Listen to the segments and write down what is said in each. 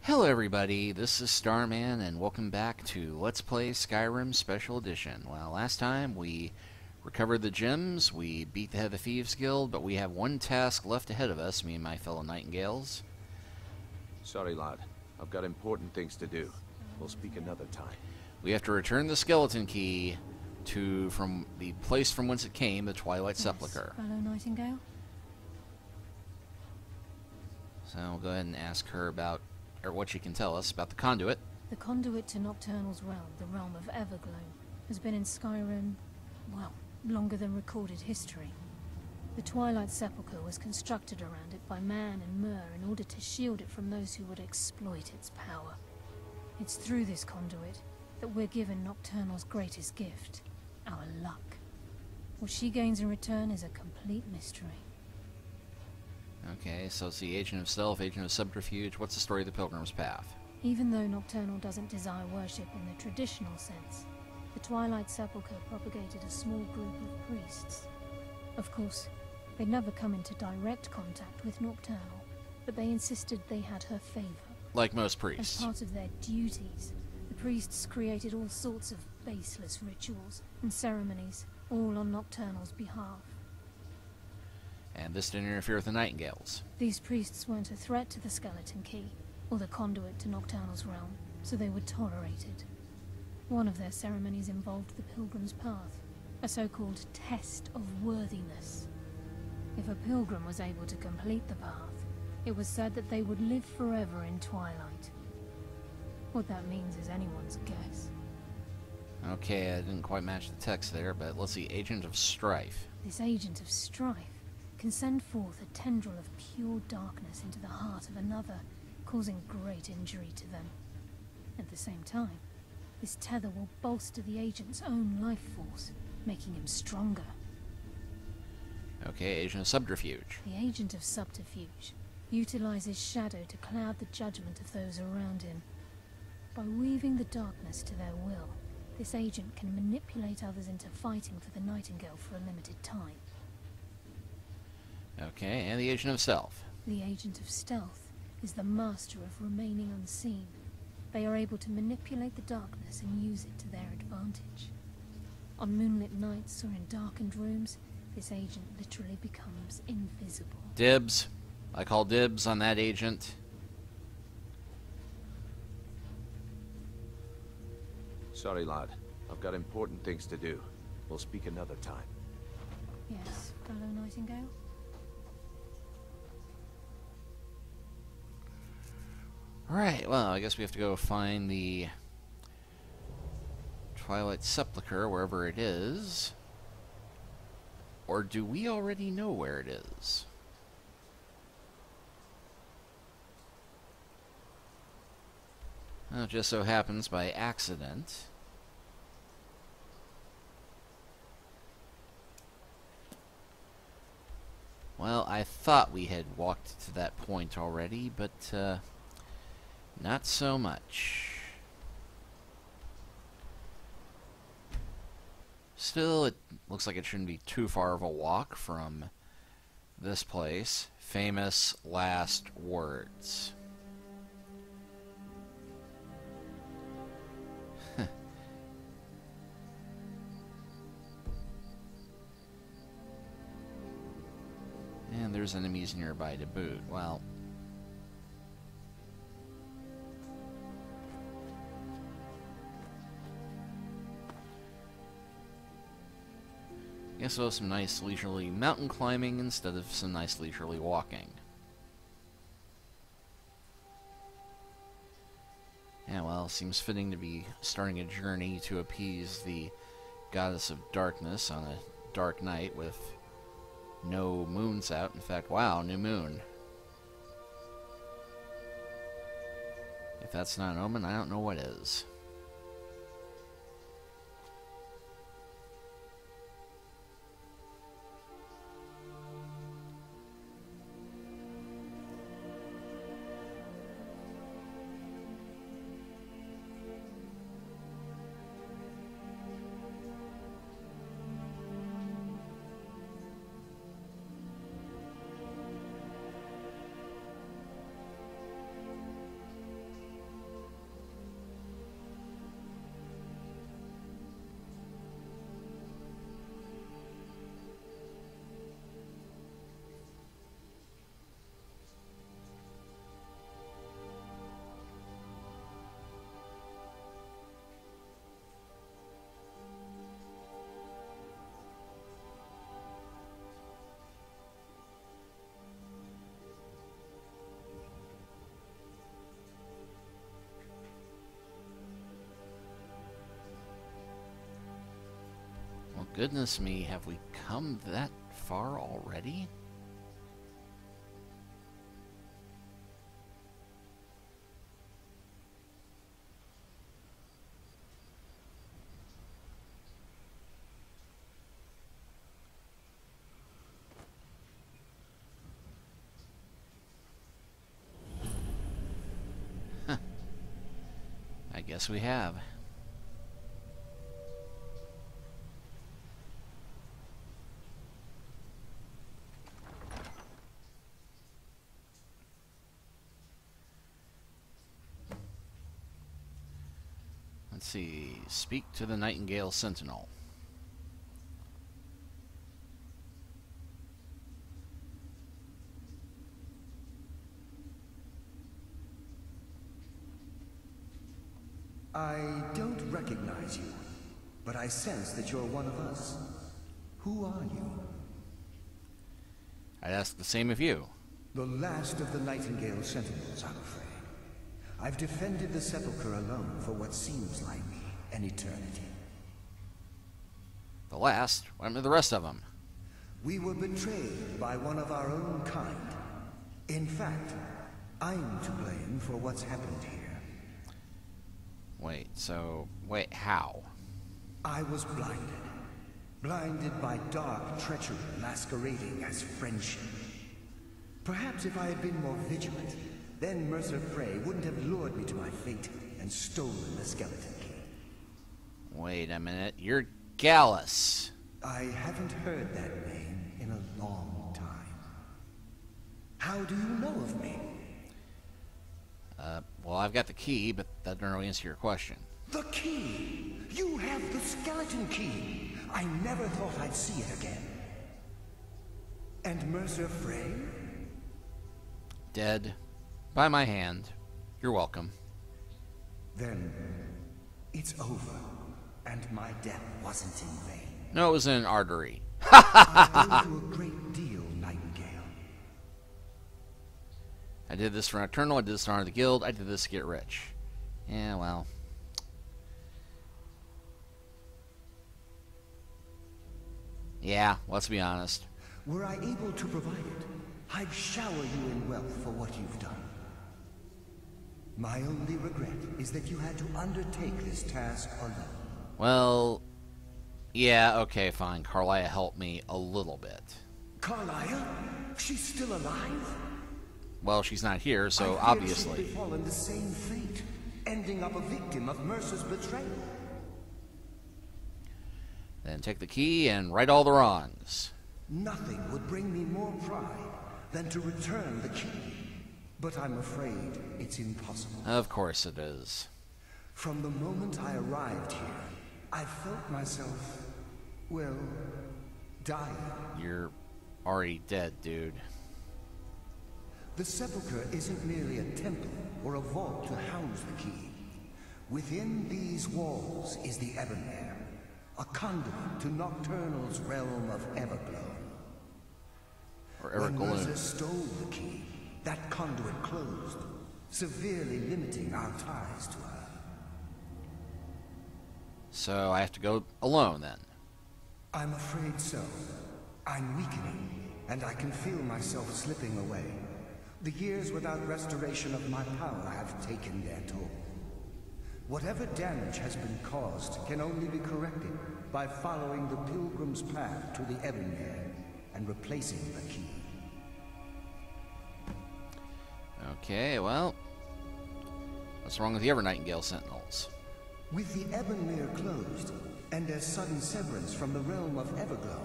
Hello everybody, this is Starman and welcome back to Let's Play Skyrim Special Edition. Well, last time we recovered the gems, we beat the head of the Thieves Guild, but we have one task left ahead of us, me and my fellow Nightingales. Sorry, lad. I've got important things to do. We'll speak another time. We have to return the skeleton key from the place from whence it came, the Twilight Sepulcher. Fellow Nightingale? So we'll go ahead and ask her about, or what she can tell us about the conduit. The conduit to Nocturnal's realm, the realm of Everglow, has been in Skyrim, well, longer than recorded history. The Twilight Sepulcher was constructed around it by man and Myr in order to shield it from those who would exploit its power. It's through this conduit that we're given Nocturnal's greatest gift, our luck. What she gains in return is a complete mystery. Okay, so it's the Agent of Stealth, Agent of Subterfuge. What's the story of the Pilgrim's Path? Even though Nocturnal doesn't desire worship in the traditional sense, the Twilight Sepulcher propagated a small group of priests. Of course, they'd never come into direct contact with Nocturnal, but they insisted they had her favor. Like most priests. As part of their duties, the priests created all sorts of baseless rituals and ceremonies, all on Nocturnal's behalf. And this didn't interfere with the Nightingales. These priests weren't a threat to the Skeleton Key, or the conduit to Nocturnal's realm, so they were tolerated. One of their ceremonies involved the Pilgrim's Path, a so-called test of worthiness. If a pilgrim was able to complete the path, it was said that they would live forever in Twilight. What that means is anyone's guess. Okay, I didn't quite match the text there, but let's see. Agent of Strife. This Agent of Strife can send forth a tendril of pure darkness into the heart of another, causing great injury to them. At the same time, this tether will bolster the agent's own life force, making him stronger. Okay, Agent of Subterfuge. The Agent of Subterfuge utilizes shadow to cloud the judgment of those around him. By weaving the darkness to their will, this agent can manipulate others into fighting for the Nightingale for a limited time. Okay, and the Agent of Stealth. The Agent of Stealth is the master of remaining unseen. They are able to manipulate the darkness and use it to their advantage. On moonlit nights or in darkened rooms, this agent literally becomes invisible. Dibs. I call dibs on that agent. Sorry, lad. I've got important things to do. We'll speak another time. Yes, fellow Nightingale? Alright, well, I guess we have to go find the Twilight Sepulcher, wherever it is. Or do we already know where it is? Well, it just so happens by accident. Well, I thought we had walked to that point already, but not so much. Still, it looks like it shouldn't be too far of a walk from this place. Famous last words. And there's enemies nearby to boot. Well, guess we'll have some nice leisurely mountain climbing instead of some nice leisurely walking. Yeah, well, seems fitting to be starting a journey to appease the Goddess of Darkness on a dark night with no moons out. In fact, wow, new moon. If that's not an omen, I don't know what is. Goodness me, have we come that far already? I guess we have. Let's see. Speak to the Nightingale Sentinel. I don't recognize you, but I sense that you're one of us. Who are you? I'd ask the same of you. The last of the Nightingale Sentinels, I'm afraid. I've defended the Sepulcher alone for what seems like an eternity. The last? What happened to the rest of them? We were betrayed by one of our own kind. In fact, I'm to blame for what's happened here. Wait, how? I was blinded. Blinded by dark treachery masquerading as friendship. Perhaps if I had been more vigilant, then Mercer Frey wouldn't have lured me to my fate and stolen the skeleton key. Wait a minute, you're Gallus. I haven't heard that name in a long time. How do you know of me? Well, I've got the key, but that doesn't really answer your question. The key! You have the skeleton key! I never thought I'd see it again. And Mercer Frey? Dead. By my hand. You're welcome. Then, it's over, and my death wasn't in vain. No, it was in an artery. I owe you a great deal, Nightingale. I did this for Nocturnal, I did this to honor the guild, I did this to get rich. Yeah, well. Yeah, let's be honest. Were I able to provide it, I'd shower you in wealth for what you've done. My only regret is that you had to undertake this task alone. Well, yeah, okay, fine. Carlia helped me a little bit. Carlia? She's still alive? Well, she's not here, so I feared obviously. she'd befallen the same fate, ending up a victim of Mercer's betrayal. Then take the key and right all the wrongs. Nothing would bring me more pride than to return the key. But I'm afraid it's impossible. Of course it is. From the moment I arrived here, I felt myself, well, dying. You're already dead, dude. The Sepulcher isn't merely a temple or a vault to house the key. Within these walls is the Ebonmere, a conduit to Nocturnal's realm of Everglow. Or When Evergloom. Mercer stole the key, that conduit closed, severely limiting our ties to her. So I have to go alone then. I'm afraid so. I'm weakening, and I can feel myself slipping away. The years without restoration of my power have taken their toll. Whatever damage has been caused can only be corrected by following the pilgrim's path to the Ebonmere and replacing the key. Okay, well. What's wrong with the other Nightingale Sentinels? With the Ebonmere closed, and their sudden severance from the realm of Everglow,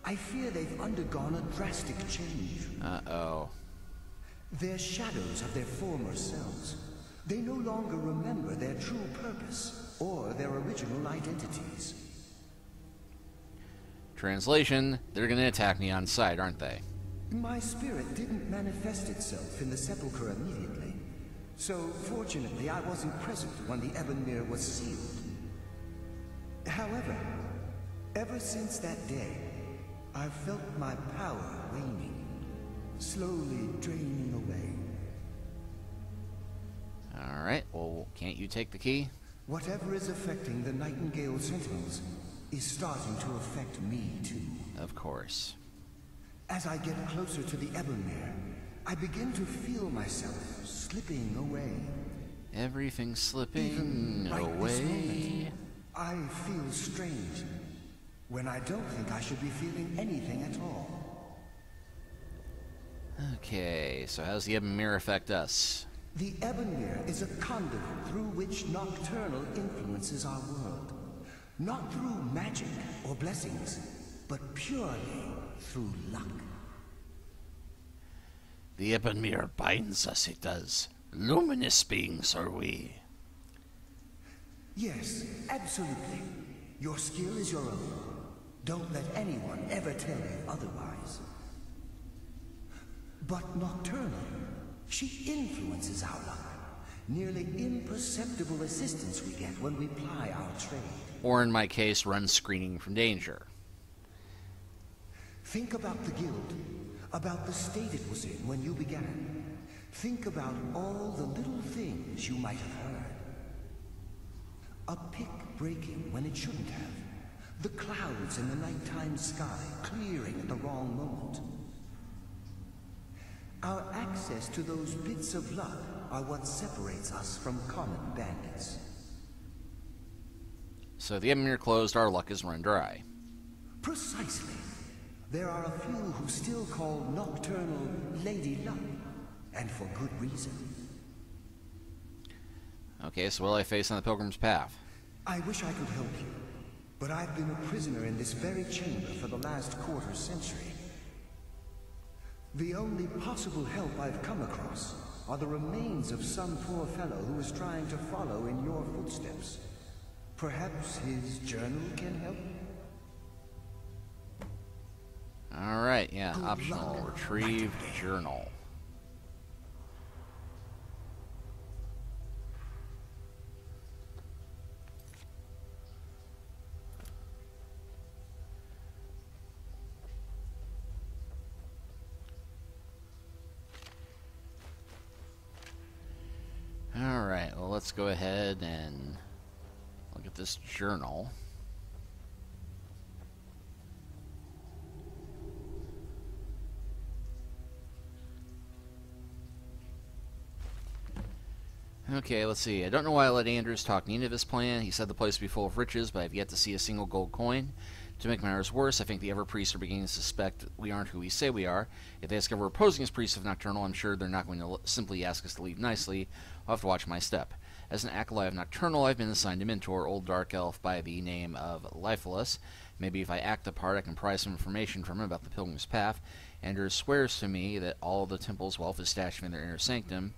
I fear they've undergone a drastic change. Uh-oh. They're shadows of their former selves. They no longer remember their true purpose or their original identities. Translation, they're gonna attack me on sight, aren't they? My spirit didn't manifest itself in the Sepulcher immediately, so fortunately I wasn't present when the Ebonmere was sealed. However, ever since that day, I've felt my power waning, slowly draining away. Alright, well, can't you take the key? Whatever is affecting the Nightingale Sentinels, is starting to affect me too. Of course. As I get closer to the Ebonmere, I begin to feel myself slipping away. Everything's slipping Even right this away. moment, I feel strange when I don't think I should be feeling anything at all. Okay, so how's the Ebonmere affect us? The Ebonmere is a conduit through which Nocturnal influences our world. Not through magic or blessings, but purely through luck. The Ebonmere binds us, it does. Luminous beings are we. Yes, absolutely. Your skill is your own. Don't let anyone ever tell you otherwise. But Nocturnal, she influences our luck. Nearly imperceptible assistance we get when we ply our trade. Or in my case, run screening from danger. Think about the guild, about the state it was in when you began. Think about all the little things you might have heard. A pick breaking when it shouldn't have. The clouds in the nighttime sky clearing at the wrong moment. Our access to those bits of luck are what separates us from common bandits. So the Ebonmere closed, our luck is run dry. Precisely. There are a few who still call Nocturnal Lady Luck, and for good reason. Okay, so what will I face on the Pilgrim's Path? I wish I could help you, but I've been a prisoner in this very chamber for the last quarter century. The only possible help I've come across are the remains of some poor fellow who is trying to follow in your footsteps. Perhaps his journal can help? Alright, yeah, Good optional. luck. Retrieve journal. Alright, well, let's go ahead and look at this journal. Okay, let's see. I don't know why I let Anders talk me into this plan. He said the place would be full of riches, but I've yet to see a single gold coin. To make matters worse, I think the Ever-Priests are beginning to suspect we aren't who we say we are. If they discover we're posing as priests of Nocturnal, I'm sure they're not going to simply ask us to leave nicely. I'll have to watch my step. As an acolyte of Nocturnal, I've been assigned a mentor, old dark elf by the name of Lifeless. Maybe if I act the part, I can pry some information from him about the Pilgrim's Path. Anders swears to me that all the temple's wealth is stashed in their inner sanctum,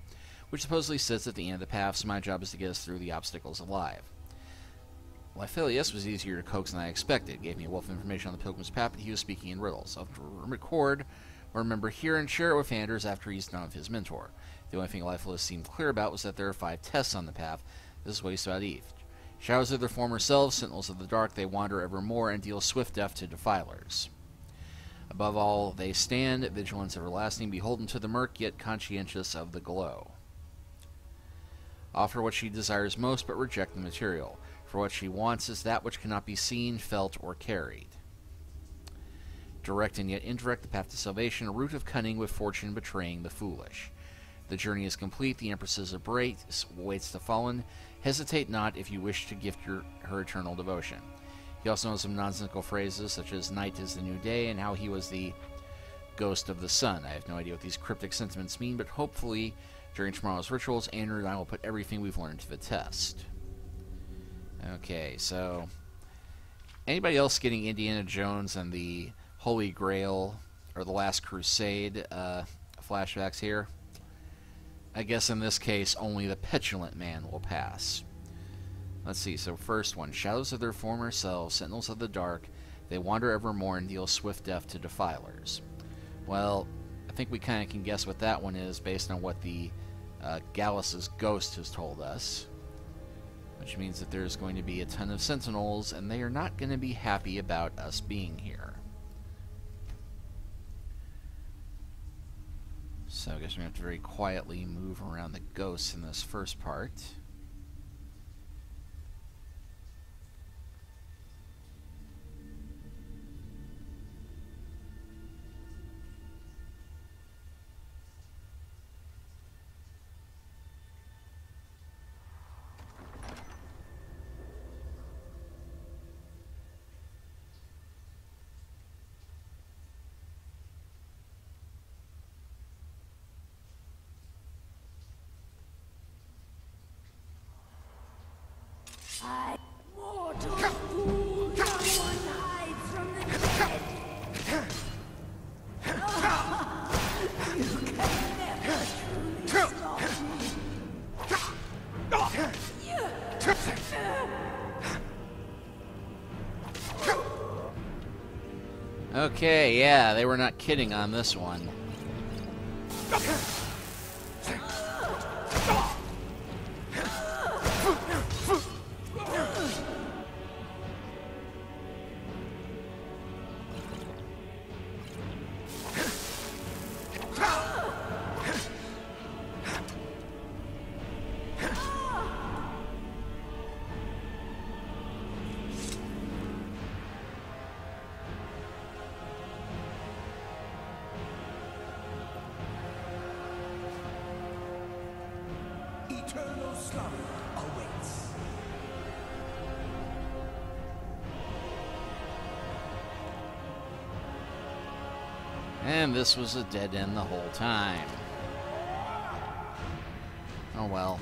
which supposedly sits at the end of the path, so my job is to get us through the obstacles alive. Liphilius was easier to coax than I expected. Gave me a wealth of information on the Pilgrim's Path, but he was speaking in riddles. I'll have to record or remember here and share it with Anders after he's done with his mentor. The only thing Liphilius seemed clear about was that there are 5 tests on the path. This is what he said about each. Shadows of their former selves, sentinels of the dark, they wander evermore and deal swift death to defilers. Above all, they stand, vigilance everlasting, beholden to the murk, yet conscientious of the glow. Offer what she desires most, but reject the material. For what she wants is that which cannot be seen, felt, or carried. Direct and yet indirect the path to salvation, a route of cunning with fortune betraying the foolish. The journey is complete, the Empress's embrace waits the fallen. Hesitate not if you wish to gift her eternal devotion. He also knows some nonsensical phrases, such as night is the new day, and how he was the ghost of the sun. I have no idea what these cryptic sentiments mean, but hopefully, during tomorrow's rituals, Andrew and I will put everything we've learned to the test. Okay, so anybody else getting Indiana Jones and the Holy Grail or the Last Crusade flashbacks here? I guess in this case, only the Petulant Man will pass. Let's see, so first one. Shadows of their former selves, sentinels of the dark, they wander evermore and deal swift death to defilers. Well, I think we kind of can guess what that one is based on what the Gallus's ghost has told us. Which means that there's going to be a ton of sentinels, and they are not going to be happy about us being here. So I guess we have to very quietly move around the ghosts in this first part. Okay, yeah, they were not kidding on this one. Eternal slumber awaits. And this was a dead end the whole time. Oh well.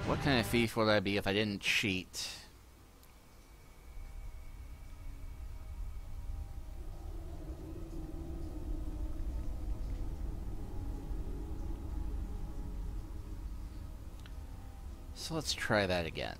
What kind of thief would I be if I didn't cheat? So let's try that again.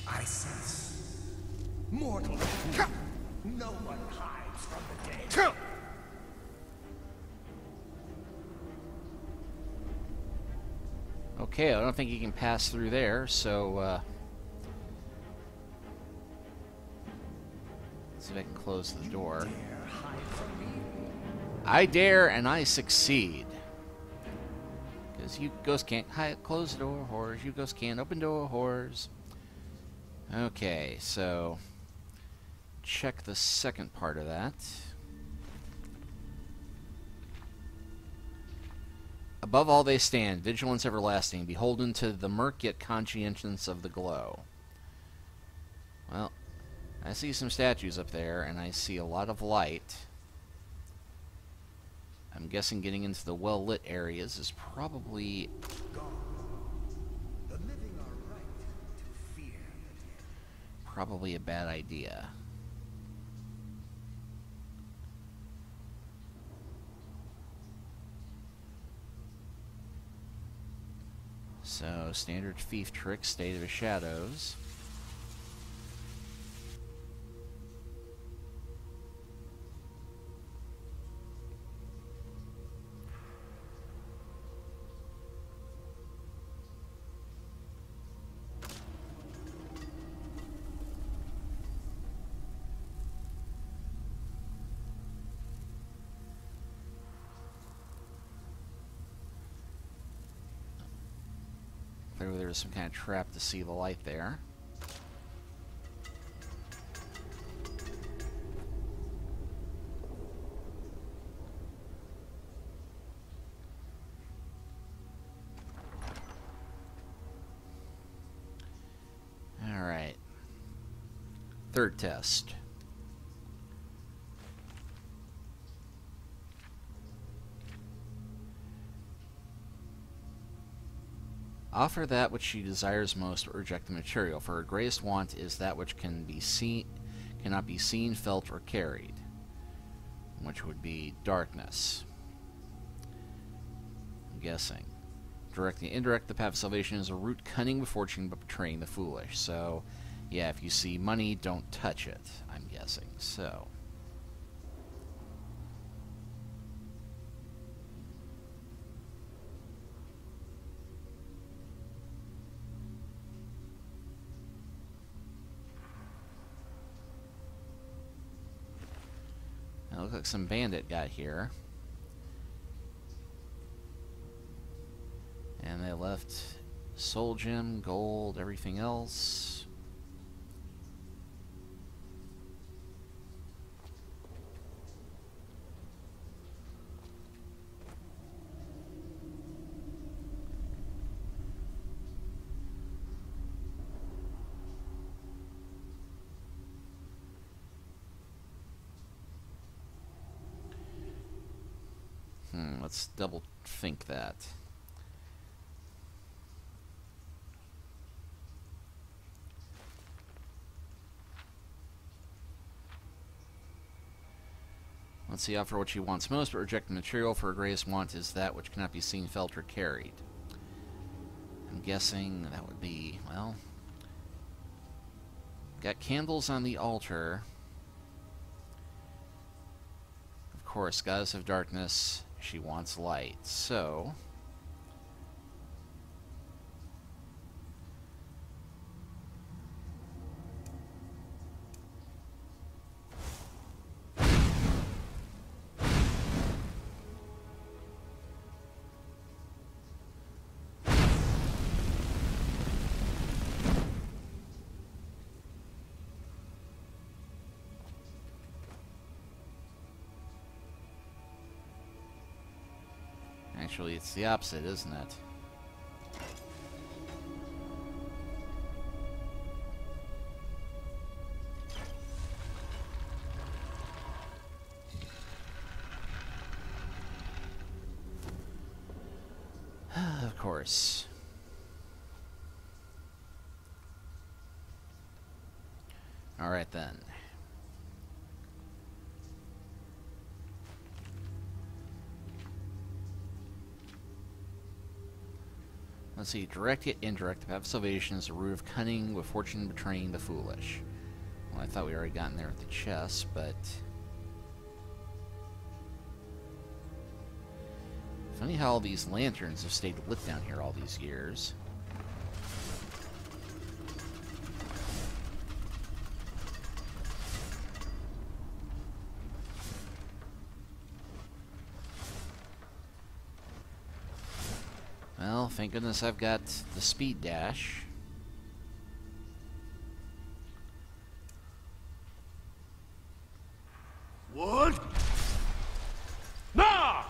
I sense mortal. No one hides from the dead. Okay, I don't think you can pass through there, so let's see if I can close the door. Dare hide from me? I dare and I succeed. Because you ghosts can't close the door, whores. You ghosts can't open door, whores. Okay, so check the second part of that. Above all they stand, vigilance everlasting, beholden to the murk yet conscientious of the glow. Well, I see some statues up there, and I see a lot of light. I'm guessing getting into the well-lit areas is probably... The living are right to fear the dead. probably a bad idea. So, standard thief trick, State of the Shadows. Clearly there was some kind of trap to see the light there. Alright. Third test. Offer that which she desires most, but reject the material, for her greatest want is that which cannot be seen, felt, or carried, which would be darkness. I'm guessing. Indirect, the path of salvation is a root cunning with fortune, but betraying the foolish. So, yeah, if you see money, don't touch it, I'm guessing. So... Looks like some bandit got here. And they left soul gem, gold, everything else. Let's double think that. Let's see, offer what she wants most, but reject the material, for her greatest want is that which cannot be seen, felt, or carried. I'm guessing that would be, well... Got candles on the altar. Of course, Goddess of Darkness, she wants light, so... Actually, it's the opposite, isn't it? Of course. All right, then. Let's see, direct yet indirect. The path of salvation is the root of cunning, with fortune betraying the foolish. Well, I thought we already gotten there with the chest, but... Funny how all these lanterns have stayed lit down here all these years. Well, thank goodness I've got the speed dash. What? Nah!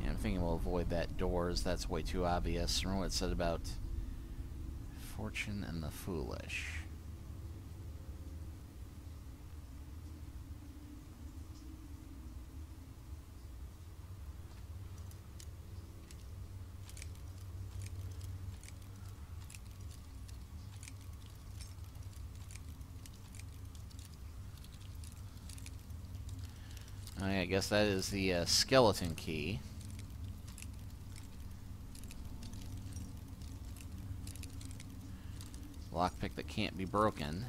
I'm thinking we'll avoid that doors. That's way too obvious. Remember what it said about fortune and the foolish. I guess that is the skeleton key. Lockpick that can't be broken.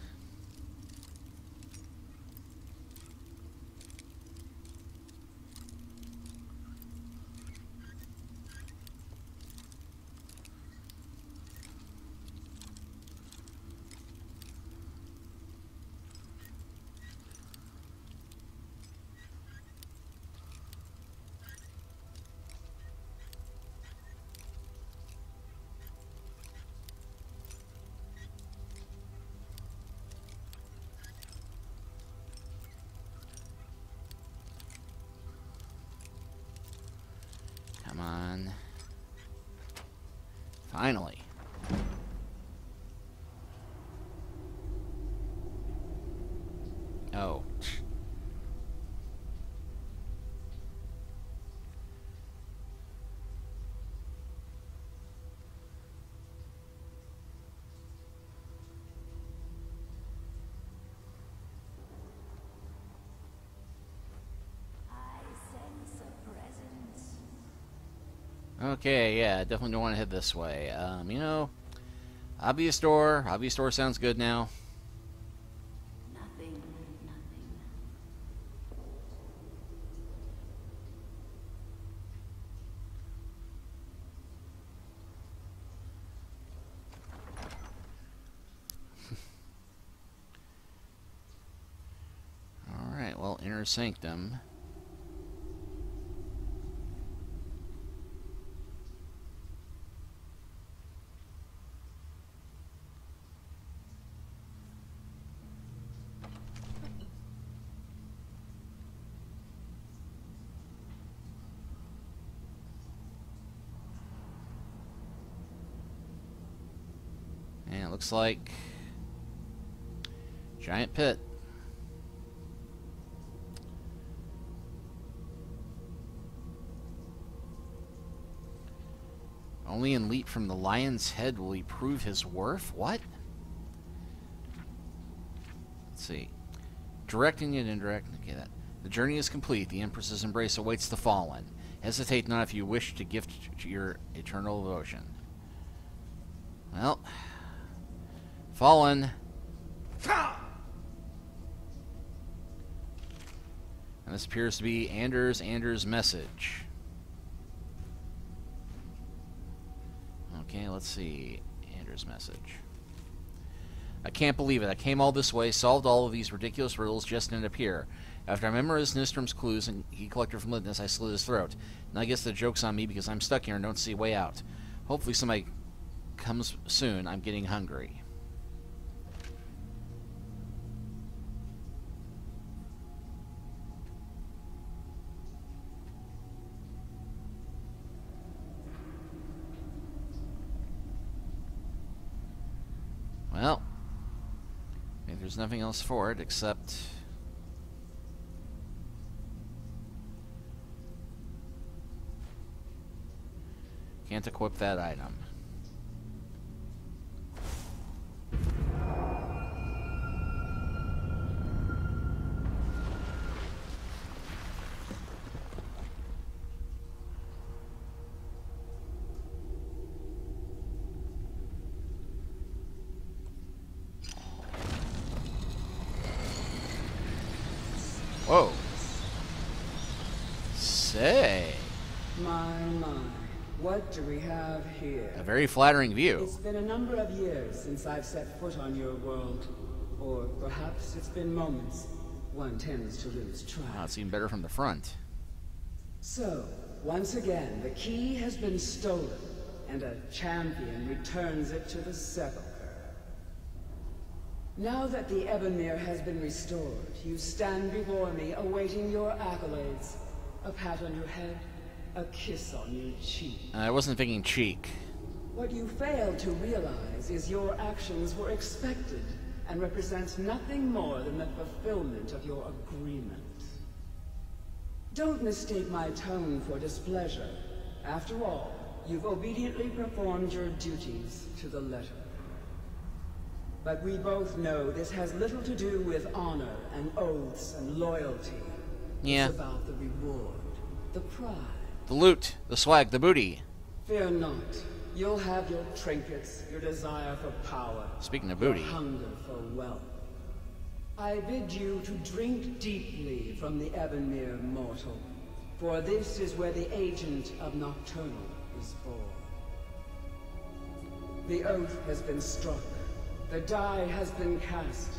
Come on. Finally. Oh. I sense a presence. Okay, yeah, definitely don't want to head this way. You know, hobby store. Hobby store sounds good now. Nothing. Alright, well, Inner Sanctum. And it looks like giant pit. Only in leap from the lion's head will he prove his worth? What? Let's see. Direct and yet indirect. Okay, that. The journey is complete. The Empress's embrace awaits the fallen. Hesitate not if you wish to gift your eternal devotion. Well, fallen. And this appears to be Anders' message. Okay, let's see. Anders' message. I can't believe it. I came all this way, solved all of these ridiculous riddles, just to end up here. After I memorized Nistrom's clues and he collected from Litness, I slit his throat. And I guess the joke's on me because I'm stuck here and don't see a way out. Hopefully somebody comes soon. I'm getting hungry. Well, there's nothing else for it except can't equip that item. Whoa. Say. My. What do we have here? A very flattering view. It's been a number of years since I've set foot on your world. Or perhaps it's been moments. One tends to lose track. Oh, it's even better from the front. So, once again, the key has been stolen, and a champion returns it to the Sepulcher. Now that the Ebonmere has been restored, you stand before me awaiting your accolades. A pat on your head, a kiss on your cheek. I wasn't thinking cheek. What you fail to realize is your actions were expected and represent nothing more than the fulfillment of your agreement. Don't mistake my tone for displeasure. After all, you've obediently performed your duties to the letter. But we both know this has little to do with honor and oaths and loyalty. Yeah. It's about the reward, the pride. The loot, the swag, the booty. Fear not. You'll have your trinkets, your desire for power. Speaking of booty. Your hunger for wealth. I bid you to drink deeply from the Ebonmere mortal, for this is where the agent of Nocturnal is born. The oath has been struck, the die has been cast,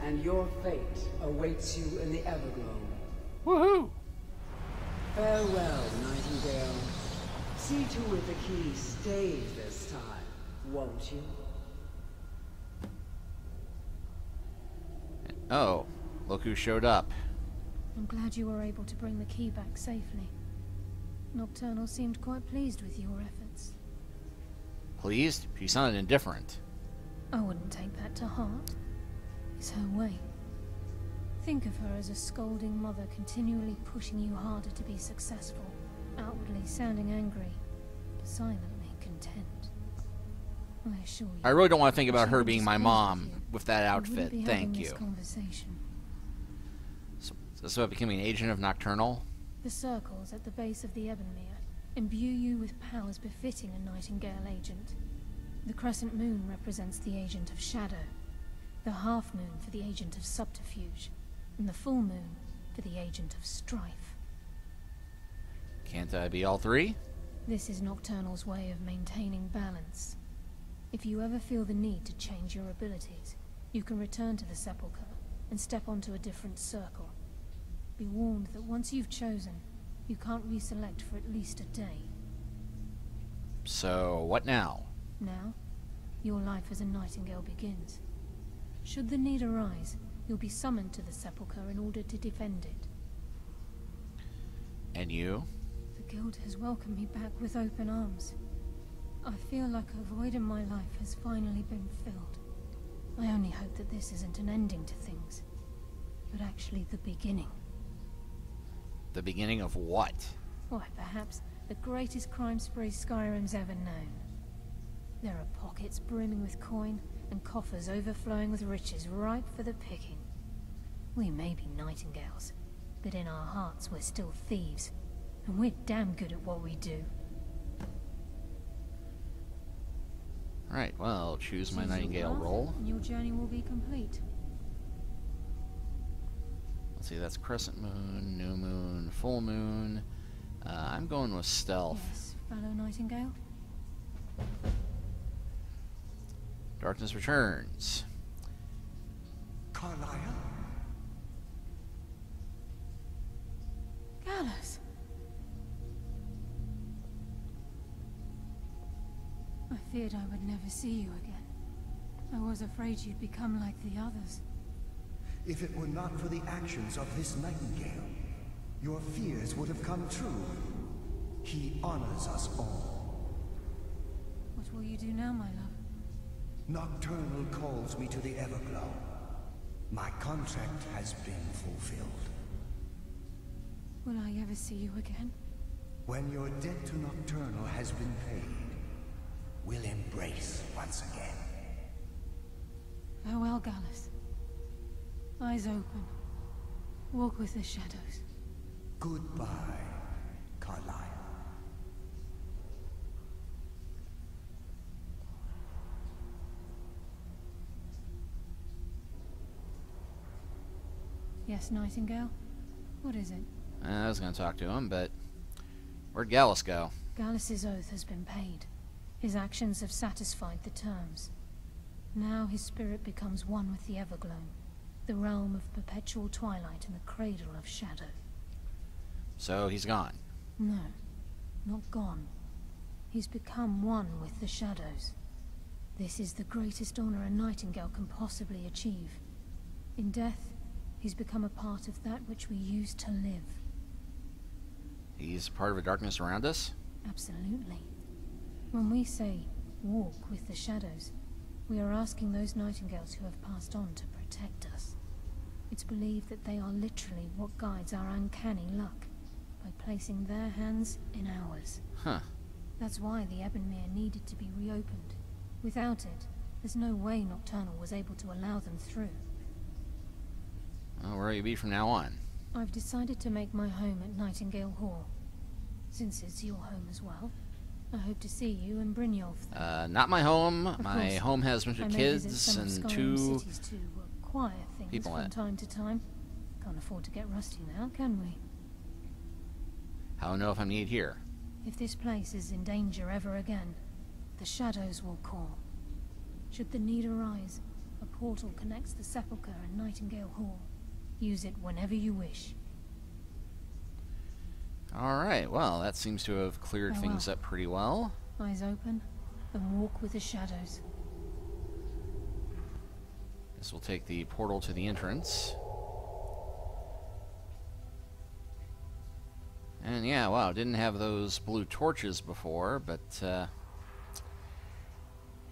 and your fate awaits you in the Everglow. Woohoo! Farewell, Nightingale. See to it the key stays this time, won't you? Oh, look who showed up. I'm glad you were able to bring the key back safely. Nocturnal seemed quite pleased with your efforts. Pleased? She sounded indifferent. I wouldn't take that to heart. It's her way. Think of her as a scolding mother continually pushing you harder to be successful, outwardly sounding angry, but silently content. I assure you. I really don't want to think about her she being my disappointed mom you. with that We outfit. wouldn't be Thank having you. this conversation. So this is about becoming an agent of Nocturnal? The circles at the base of the Ebonmere. imbue you with powers befitting a Nightingale agent. The crescent moon represents the agent of shadow, the half moon for the agent of subterfuge, and the full moon for the agent of strife. Can't I be all three? This is Nocturnal's way of maintaining balance. If you ever feel the need to change your abilities, you can return to the Sepulcher and step onto a different circle. Be warned that once you've chosen, you can't reselect for at least a day. So, what now? Now, your life as a Nightingale begins. Should the need arise, you'll be summoned to the Sepulcher in order to defend it. And you? The Guild has welcomed me back with open arms. I feel like a void in my life has finally been filled. I only hope that this isn't an ending to things, but actually the beginning. The beginning of what? Why, perhaps the greatest crime spree Skyrim's ever known. There are pockets brimming with coin, and coffers overflowing with riches ripe for the picking. We may be Nightingales, but in our hearts we're still thieves, and we're damn good at what we do. Right, well, choose my Choose your Nightingale path, role. and your journey will be complete. Let's see, that's crescent moon, new moon, full moon. I'm going with stealth. Yes, fellow Nightingale. Darkness returns. Carlisle? Gallus! I feared I would never see you again. I was afraid you'd become like the others. If it were not for the actions of this Nightingale, your fears would have come true. He honors us all. What will you do now, my love? Nocturnal calls me to the Everglow. My contract has been fulfilled. Will I ever see you again? When your debt to Nocturnal has been paid, we'll embrace once again. Farewell, Gallus. Eyes open. Walk with the shadows. Goodbye, Carlisle. Yes, Nightingale? What is it? I was going to talk to him, but where'd Gallus go? Gallus's oath has been paid. His actions have satisfied the terms. Now his spirit becomes one with the Everglow, the realm of perpetual twilight and the cradle of shadow. So he's gone. No, not gone. He's become one with the shadows. This is the greatest honor a Nightingale can possibly achieve. In death, he's become a part of that which we used to live. He's part of the darkness around us? Absolutely. When we say, walk with the shadows, we are asking those Nightingales who have passed on to protect us. It's believed that they are literally what guides our uncanny luck, by placing their hands in ours. Huh. That's why the Ebonmere needed to be reopened. Without it, there's no way Nocturnal was able to allow them through. Well, where will you be from now on? I've decided to make my home at Nightingale Hall. Since it's your home as well, I hope to see you in Brynjolf. Not my home. Of My course, home has a bunch I of may kids visit some of and Skyrim 2 cities to acquire things people from in it. time to time. Can't afford to get rusty now, can we? How do I know if I'm needed here? If this place is in danger ever again, the shadows will call. Should the need arise, a portal connects the Sepulcher and Nightingale Hall. Use it whenever you wish. Alright, well, that seems to have cleared Oh, things well. up pretty well. Eyes open, and walk with the shadows. Guess we'll take the portal to the entrance. And yeah, wow, didn't have those blue torches before, but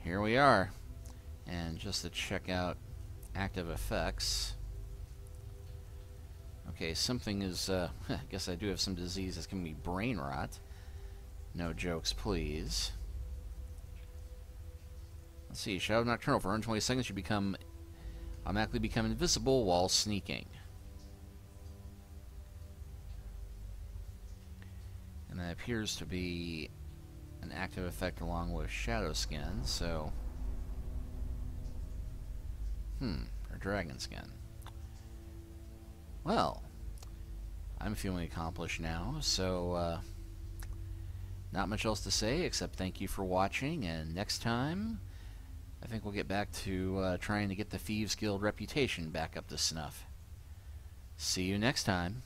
here we are. And just to check out active effects. Okay, something is, I guess I do have some disease that's going to be brain rot. No jokes, please. Let's see, Shadow Nocturnal for 120 seconds you automatically become invisible while sneaking. And that appears to be an active effect along with Shadow Skin, so... or Dragon Skin. Well, I'm feeling accomplished now, so not much else to say except thank you for watching, and next time I think we'll get back to trying to get the Thieves Guild reputation back up to snuff. See you next time.